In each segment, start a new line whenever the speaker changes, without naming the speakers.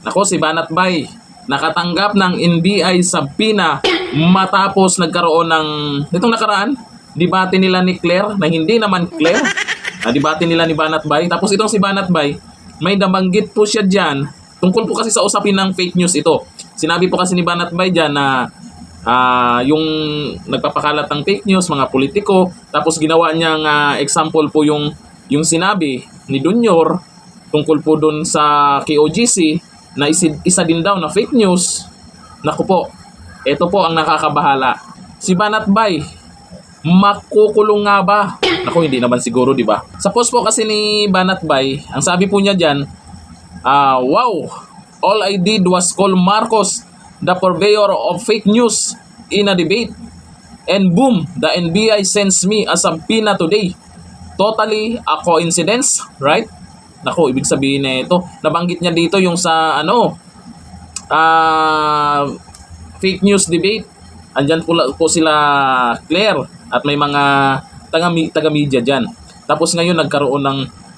Nako, si Banat Bay, nakatanggap ng NBI subpoena matapos nagkaroon ng, itong nakaraan, debate nila ni Claire, na hindi naman Claire, debate nila ni Banat Bay. Tapos itong si Banat Bay, may nabanggit po siya dyan, tungkol po kasi sa usapin ng fake news ito. Sinabi po kasi ni Banat Bay dyan na yung nagpapakalat ng fake news, mga politiko, tapos ginawa niyang example po yung sinabi ni Dunyor tungkol po dun sa KOGC na isa din daw na fake news. Naku po, ito po ang nakakabahala. Si Banat Bay, makukulong nga ba? Naku, hindi naman siguro, di ba? Sa post po kasi ni Banat Bay, ang sabi po niya dyan, wow, all I did was call Marcos the purveyor of fake news in a debate. And boom, the NBI sends me a subpoena today. Totally a coincidence, right? Nako, ibig sabihin na ito, nabanggit niya dito yung sa fake news debate. Andyan po sila Claire at may mga taga-media dyan. Tapos ngayon nagkaroon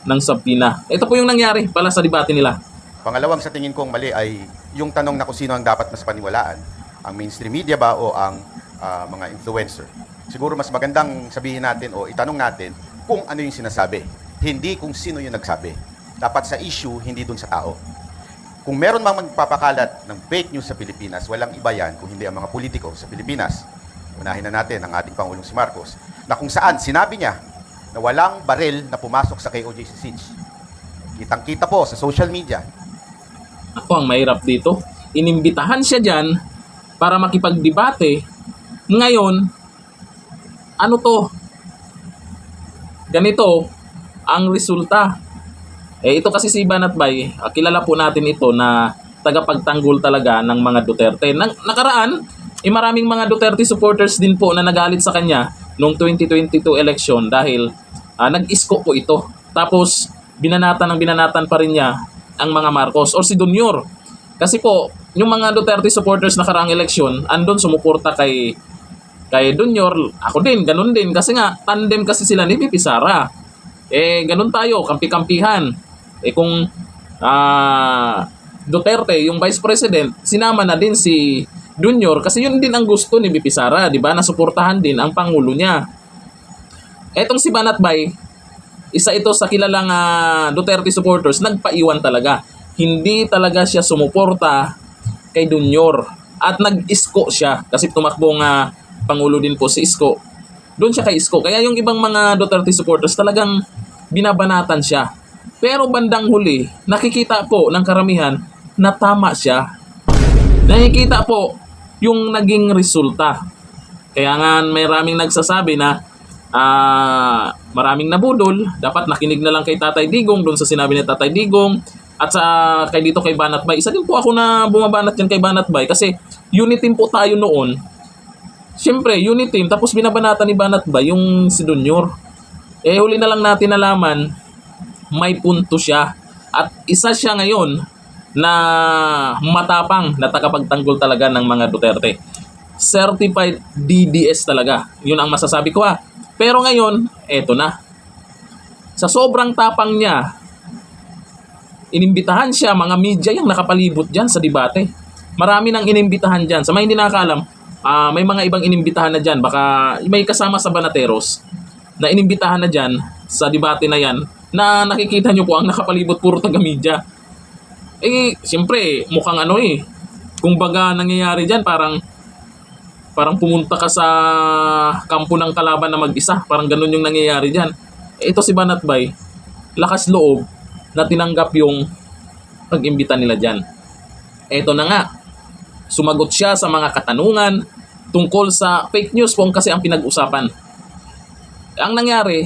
ng subpoena. Ito po yung nangyari pala sa debate nila.
Pangalawang sa tingin kong mali ay yung tanong na kung sino ang dapat mas paniwalaan, ang mainstream media ba o ang mga influencer. Siguro mas magandang sabihin natin o itanong natin kung ano yung sinasabi, hindi kung sino yung nagsabi. Dapat sa issue, hindi dun sa tao. Kung meron mang magpapakalat ng fake news sa Pilipinas, walang iba yan kung hindi ang mga politiko sa Pilipinas. Unahin na natin ang ating Pangulong si Marcos, na kung saan sinabi niya na walang baril na pumasok sa KOJC Siege. Kitang-kita po sa social media.
Ako ang mahirap dito. Inimbitahan siya dyan para makipagdebate. Ngayon, ano to? Ganito ang resulta. Ito kasi si Banat Bay, kilala po natin ito na tagapagtanggol talaga ng mga Duterte. Nakaraan, maraming mga Duterte supporters din po na nagalit sa kanya noong 2022 election dahil nag-isko po ito. Tapos, binanatan pa rin niya ang mga Marcos or si Dunyor. Kasi po, yung mga Duterte supporters nakaraang eleksyon, andun sumuporta kay Dunyor. Ako din, ganun din. Kasi nga, tandem kasi sila ni Pipi Sara. Ganun tayo, kampi-kampihan. Kung Duterte, yung Vice President, sinama na din si Dunyor kasi yun din ang gusto ni Pipi Sara, di ba? Nasuportahan din ang Pangulo niya. Etong si Banat Bay, isa ito sa kilalang Duterte supporters, nagpaiwan talaga. Hindi talaga siya sumuporta kay Dunyor. At nag-isko siya kasi tumakbong Pangulo din po si Isko. Doon siya kay Isko. Kaya yung ibang mga Duterte supporters talagang binabanatan siya. Pero bandang huli, nakikita po ng karamihan na tama siya. Nakikita po yung naging resulta. Kaya nga maraming nagsasabi na maraming nabudol, dapat nakinig na lang kay Tatay Digong doon sa sinabi ni Tatay Digong at sa kay Banat Bay. Isa din po ako na bumabanat yan kay Banat Bay kasi unit team po tayo noon. Siyempre, unit team, tapos binabanatan ni Banat Bay yung si Dunyor. Huli na lang natin nalaman, may punto siya. At isa siya ngayon na matapang na tagapagtanggol talaga ng mga Duterte. Certified DDS talaga. Yun ang masasabi ko Pero ngayon, eto na. Sa sobrang tapang niya, inimbitahan siya, mga media yung nakapalibot dyan sa debate. Marami nang inimbitahan dyan. Sa mga hindi nakakalam, may mga ibang inimbitahan na dyan. Baka may kasama sa Banateros na inimbitahan na dyan sa debate na yan na nakikita nyo po ang nakapalibot puro taga-media. Siyempre, mukhang kung baga nangyayari dyan, parang pumunta ka sa kampo ng kalaban na mag-isa. Parang ganun yung nangyayari dyan. Ito si Banat Bay, lakas loob na tinanggap yung pag-imbita nila dyan. Ito na nga, sumagot siya sa mga katanungan tungkol sa fake news po kasi ang pinag-usapan. Ang nangyari,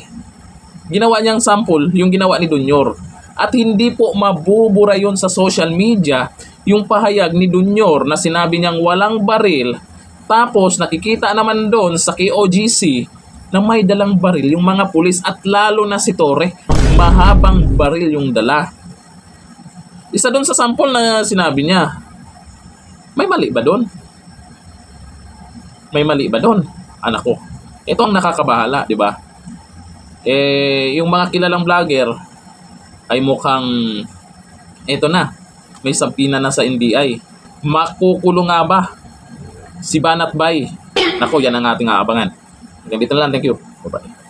ginawa niyang sample yung ginawa ni Dunyor. At hindi po mabubura yun sa social media yung pahayag ni Dunyor na sinabi niyang walang baril. Tapos nakikita naman doon sa KOGC na may dalang baril yung mga pulis at lalo na si Torre, mahabang baril yung dala. Isa doon sa sample na sinabi niya, may mali ba doon? May mali ba doon? Anak ko, ito ang nakakabahala, di ba? Yung mga kilalang vlogger ay mukhang ito na, may sabina na sa NBI. Makukulong nga ba si Banat Bay? Nako, yan ang ating aabangan. Hanggang dito na lang. Thank you. Bye-bye.